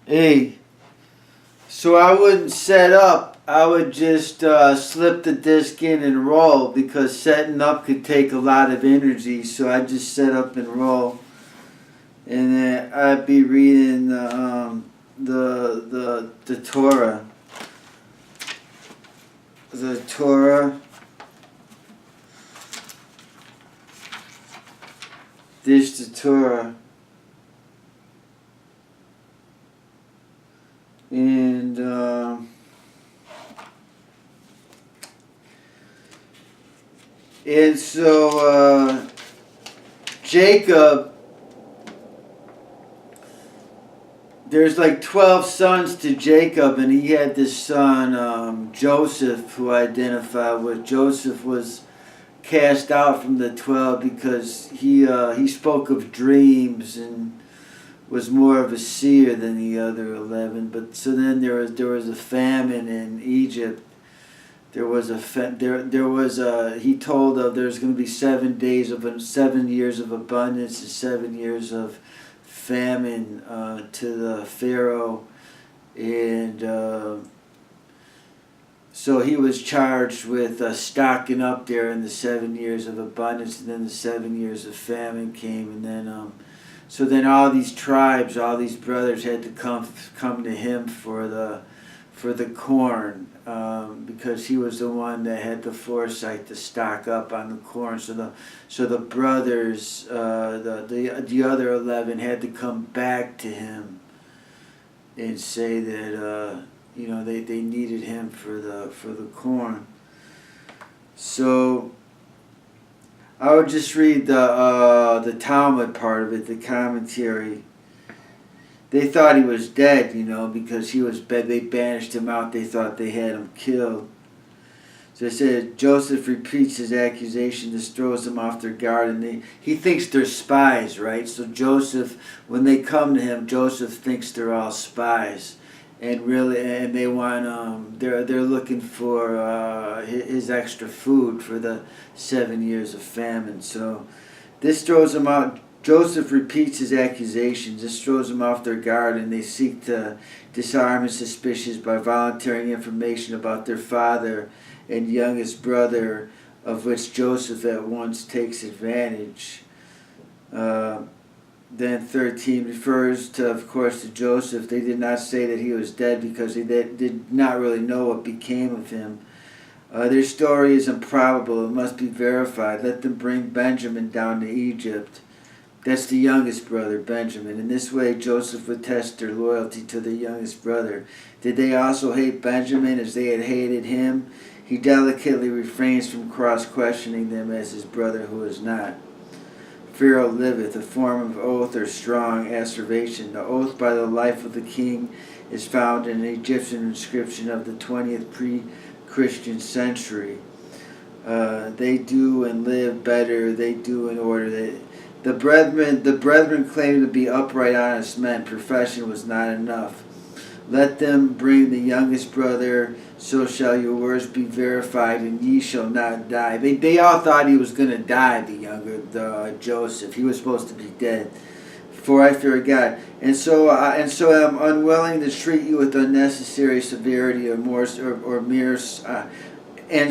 Hey, so I wouldn't set up. I would just slip the disc in and roll because setting up could take a lot of energy. So I just set up and roll, and then I'd be reading the Torah, the Torah. This the Torah, and. And so Jacob, there's like 12 sons to Jacob, and he had this son, Joseph, who identified with. Joseph was cast out from the 12 because he spoke of dreams and was more of a seer than the other 11. But so then there was a famine in Egypt. There was he told of there's going to be 7 days of 7 years of abundance and 7 years of famine to the Pharaoh, and so he was charged with stocking up there in the 7 years of abundance, and then the 7 years of famine came, and then so then all these tribes, all these brothers had to come to him for the corn, because he was the one that had the foresight to stock up on the corn. So the brothers, the other 11 had to come back to him and say that they needed him for the corn. So I would just read the Talmud part of it, the commentary. They thought he was dead, because he was bad. They banished him out. They thought they had him killed. So it said Joseph repeats his accusation. This throws them off their guard, and he thinks they're spies, right? So Joseph, when they come to him, Joseph thinks they're all spies, and they want they're looking for his extra food for the 7 years of famine. So this throws them out. Joseph repeats his accusations. This throws them off their guard, and they seek to disarm his suspicions by volunteering information about their father and youngest brother, of which Joseph at once takes advantage. Then 13 refers to, of course, to Joseph. They did not say that he was dead because they did not really know what became of him. Their story is improbable. It must be verified. Let them bring Benjamin down to Egypt. That's the youngest brother, Benjamin. In this way, Joseph would test their loyalty to their youngest brother. Did they also hate Benjamin as they had hated him? He delicately refrains from cross-questioning them as his brother who is not. Pharaoh liveth, a form of oath or strong asseveration. The oath by the life of the king is found in an Egyptian inscription of the 20th pre-Christian century. They do and live better. They do in order. The brethren claimed to be upright, honest men. Profession was not enough. Let them bring the youngest brother, so shall your words be verified, and ye shall not die. They all thought he was going to die, the Joseph. He was supposed to be dead. For I fear God. And so I'm unwilling to treat you with unnecessary severity and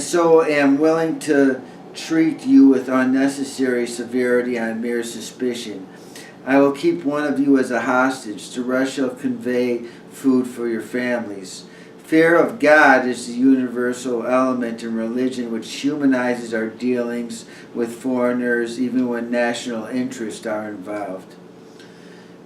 so am willing to treat you with unnecessary severity on mere suspicion. I will keep one of you as a hostage. The rest shall convey food for your families. Fear of God is the universal element in religion which humanizes our dealings with foreigners even when national interests are involved.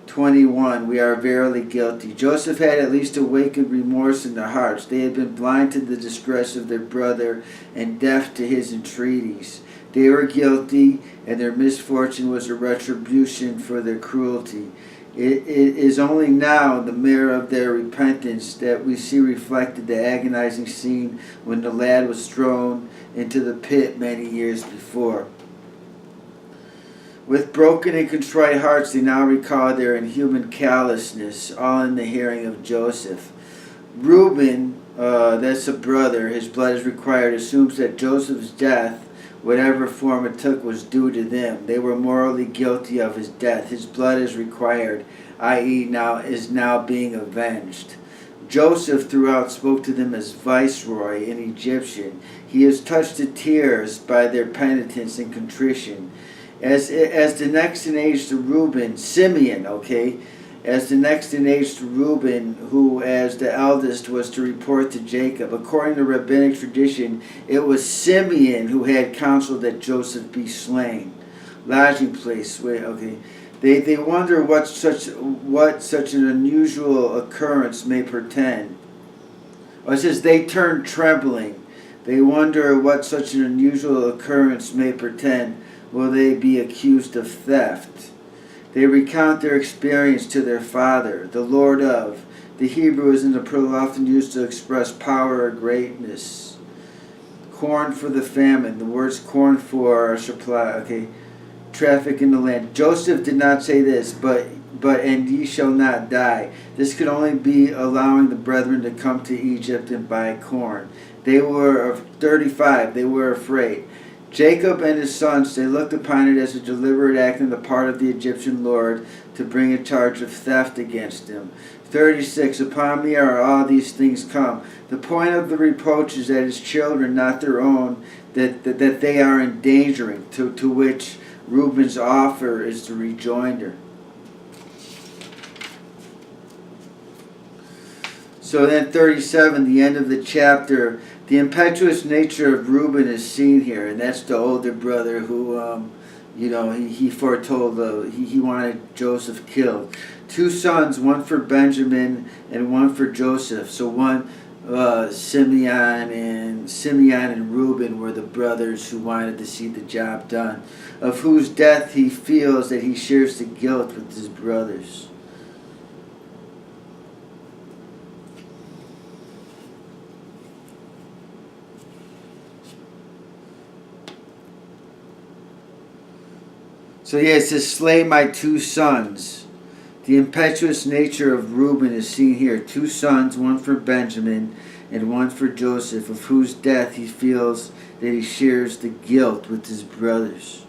21. We are verily guilty. Joseph had at least awakened remorse in their hearts. They had been blind to the distress of their brother and deaf to his entreaties. They were guilty, and their misfortune was a retribution for their cruelty. It is only now, in the mirror of their repentance, that we see reflected the agonizing scene when the lad was thrown into the pit many years before. With broken and contrite hearts, they now recall their inhuman callousness, all in the hearing of Joseph. Reuben, that's a brother, his blood is required, assumes that Joseph's death whatever form it took was due to them. They were morally guilty of his death. His blood is required, i.e. now being avenged. Joseph throughout spoke to them as viceroy in Egyptian. He is touched to tears by their penitence and contrition. As the next in age to Reuben, Simeon, as the next in age to Reuben, who as the eldest was to report to Jacob. According to rabbinic tradition, it was Simeon who had counseled that Joseph be slain. Lodging place, They wonder what such an unusual occurrence may portend. Or it says they turn trembling. They wonder what such an unusual occurrence may portend. Will they be accused of theft? They recount their experience to their father, the Lord of. The Hebrew is in the plural, often used to express power or greatness. Corn for the famine. The words corn for supply. Traffic in the land. Joseph did not say this, but and ye shall not die. This could only be allowing the brethren to come to Egypt and buy corn. They were 35. They were afraid. Jacob and his sons, they looked upon it as a deliberate act on the part of the Egyptian Lord to bring a charge of theft against him. 36. Upon me are all these things come. The point of the reproach is that his children, not their own, that they are endangering, to which Reuben's offer is the rejoinder. So then 37, the end of the chapter, the impetuous nature of Reuben is seen here, and that's the older brother who, he foretold, he wanted Joseph killed. 2 sons, one for Benjamin and one for Joseph. So one, Simeon and Reuben were the brothers who wanted to see the job done, of whose death he feels that he shares the guilt with his brothers. So it says, slay my 2 sons. The impetuous nature of Reuben is seen here. 2 sons, one for Benjamin and one for Joseph, of whose death he feels that he shares the guilt with his brothers.